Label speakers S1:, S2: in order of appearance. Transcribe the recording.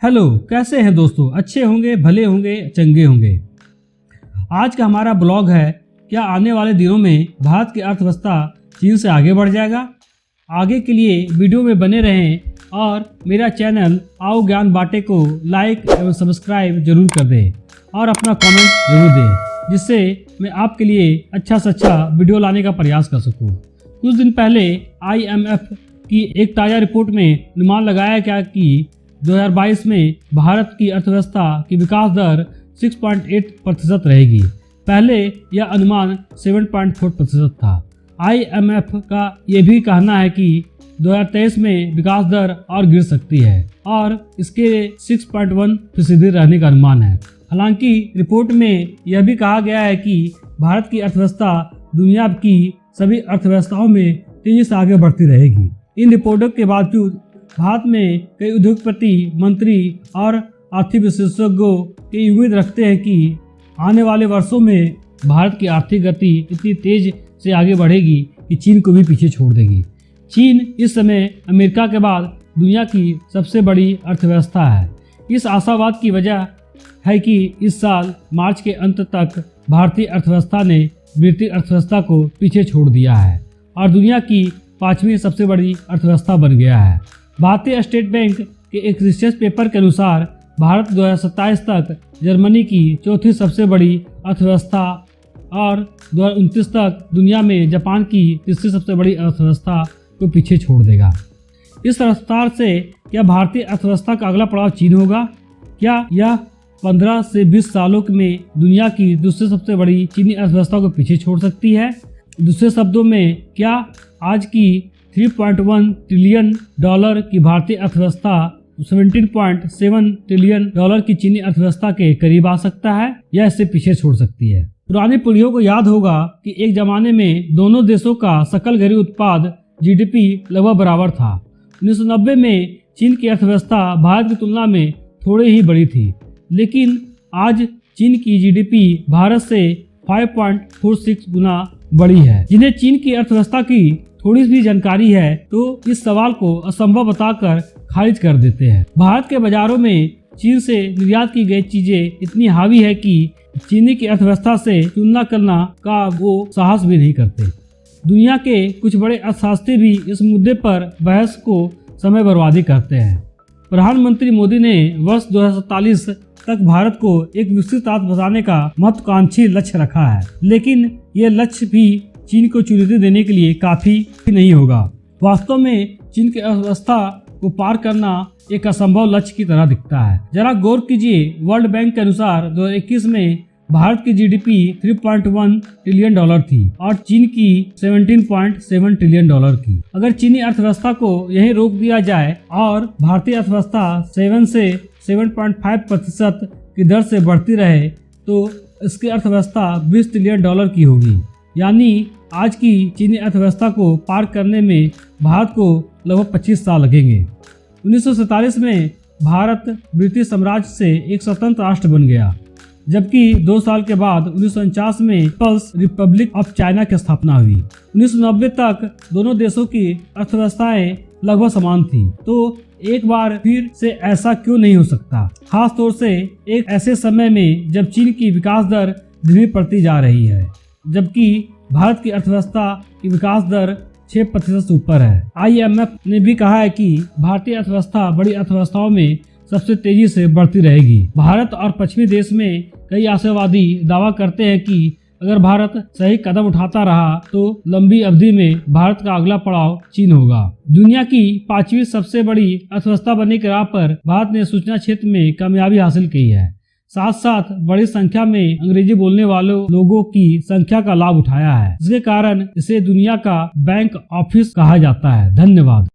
S1: Hello, कैसे हैं दोस्तों? अच्छे होंगे, भले होंगे, चंगे होंगे। आज का हमारा ब्लॉग है, क्या आने वाले दिनों में भारत की अर्थव्यवस्था चीन से आगे बढ़ जाएगा? आगे के लिए वीडियो में बने रहें और मेरा चैनल आओ ज्ञान बाटे को लाइक एवं सब्सक्राइब जरूर कर दें और अपना कमेंट जरूर दें, जिससे मैं आपके लिए अच्छा से अच्छा वीडियो लाने का प्रयास कर सकूं। कुछ दिन पहले IMF की एक ताज़ा रिपोर्ट में अनुमान लगाया गया कि 2022 में भारत की अर्थव्यवस्था की विकास दर 6.8% रहेगी। पहले यह अनुमान 7.4% था। IMF का यह भी कहना है कि 2023 में विकास दर और गिर सकती है और इसके 6.1% रहने का अनुमान है। हालांकि रिपोर्ट में यह भी कहा गया है कि भारत की अर्थव्यवस्था दुनिया की सभी अर्थव्यवस्थाओं में तेजी से आगे बढ़ती रहेगी। इन रिपोर्टों के बावजूद भारत में कई उद्योगपति, मंत्री और आर्थिक विशेषज्ञों की उम्मीद रखते हैं कि आने वाले वर्षों में भारत की आर्थिक गति इतनी तेज से आगे बढ़ेगी कि चीन को भी पीछे छोड़ देगी। चीन इस समय अमेरिका के बाद दुनिया की सबसे बड़ी अर्थव्यवस्था है। इस आशावाद की वजह है कि इस साल मार्च के अंत तक भारतीय अर्थव्यवस्था ने ब्रिटिश अर्थव्यवस्था को पीछे छोड़ दिया है और दुनिया की 5वीं सबसे बड़ी अर्थव्यवस्था बन गया है। भारतीय स्टेट बैंक के एक रिसर्च पेपर के अनुसार भारत 2027 तक जर्मनी की चौथी सबसे बड़ी अर्थव्यवस्था और 2029 तक दुनिया में जापान की तीसरी सबसे बड़ी अर्थव्यवस्था को पीछे छोड़ देगा। इस रफ्तार से क्या भारतीय अर्थव्यवस्था का अगला पड़ाव चीन होगा? क्या यह 15 से 20 सालों में दुनिया की दूसरी सबसे बड़ी चीनी अर्थव्यवस्था को पीछे छोड़ सकती है? दूसरे शब्दों में, क्या आज की 3.1 ट्रिलियन डॉलर की भारतीय अर्थव्यवस्था 17.7 ट्रिलियन डॉलर की चीनी अर्थव्यवस्था के करीब आ सकता है या इससे पीछे छोड़ सकती है? पुरानी पीढ़ियों को याद होगा कि एक जमाने में दोनों देशों का सकल घरेलू उत्पाद GDP लगभग बराबर था। 1990 में चीन की अर्थव्यवस्था भारत की तुलना में थोड़ी ही बड़ी थी, लेकिन आज चीन की GDP भारत से 5.46 गुना बड़ी है। जिन्हें चीन की अर्थव्यवस्था की थोड़ी भी जानकारी है तो इस सवाल को असंभव बताकर खारिज कर देते हैं। भारत के बाजारों में चीन से निर्यात की गई चीजें इतनी हावी है कि चीनी की अर्थव्यवस्था से तुलना करना का वो साहस भी नहीं करते। दुनिया के कुछ बड़े अर्थशास्त्री भी इस मुद्दे पर बहस को समय बर्बादी करते हैं। प्रधानमंत्री मोदी ने वर्ष 2047 तक भारत को एक विकसित राष्ट्र बनाने का महत्वाकांक्षी लक्ष्य रखा है, लेकिन ये लक्ष्य भी चीन को चुनौती देने के लिए काफी नहीं होगा। वास्तव में चीन की अर्थव्यवस्था को पार करना एक असंभव लक्ष्य की तरह दिखता है। जरा गौर कीजिए, वर्ल्ड बैंक के अनुसार 2021 में भारत की GDP 3.1 ट्रिलियन डॉलर थी और चीन की 17.7 ट्रिलियन डॉलर की। अगर चीनी अर्थव्यवस्था को यहीं रोक दिया जाए और भारतीय अर्थव्यवस्था 7 से 7.5% की दर से बढ़ती रहे तो इसकी अर्थव्यवस्था 20 ट्रिलियन डॉलर की होगी। यानी आज की चीनी अर्थव्यवस्था को पार करने में भारत को लगभग 25 साल लगेंगे। 1947 में भारत ब्रिटिश साम्राज्य से एक स्वतंत्र राष्ट्र बन गया, जबकि 2 साल के बाद 1949 में पीपल्स रिपब्लिक ऑफ चाइना की स्थापना हुई। 1990 तक दोनों देशों की अर्थव्यवस्थाएं लगभग समान थी। तो एक बार फिर से ऐसा क्यों नहीं हो सकता, खास तौर से एक ऐसे समय में जब चीन की विकास दर धीमी पड़ती जा रही है, जबकि भारत की अर्थव्यवस्था की विकास दर 6% से ऊपर है। IMF ने भी कहा है कि भारतीय अर्थव्यवस्था बड़ी अर्थव्यवस्थाओं में सबसे तेजी से बढ़ती रहेगी। भारत और पश्चिमी देश में कई आशावादी दावा करते हैं कि अगर भारत सही कदम उठाता रहा तो लंबी अवधि में भारत का अगला पड़ाव चीन होगा। दुनिया की 5वीं सबसे बड़ी अर्थव्यवस्था बनने के राह पर भारत ने सूचना क्षेत्र में कामयाबी हासिल की है। साथ साथ बड़ी संख्या में अंग्रेजी बोलने वालों लोगों की संख्या का लाभ उठाया है, जिसके कारण इसे दुनिया का बैंक ऑफिस कहा जाता है। धन्यवाद।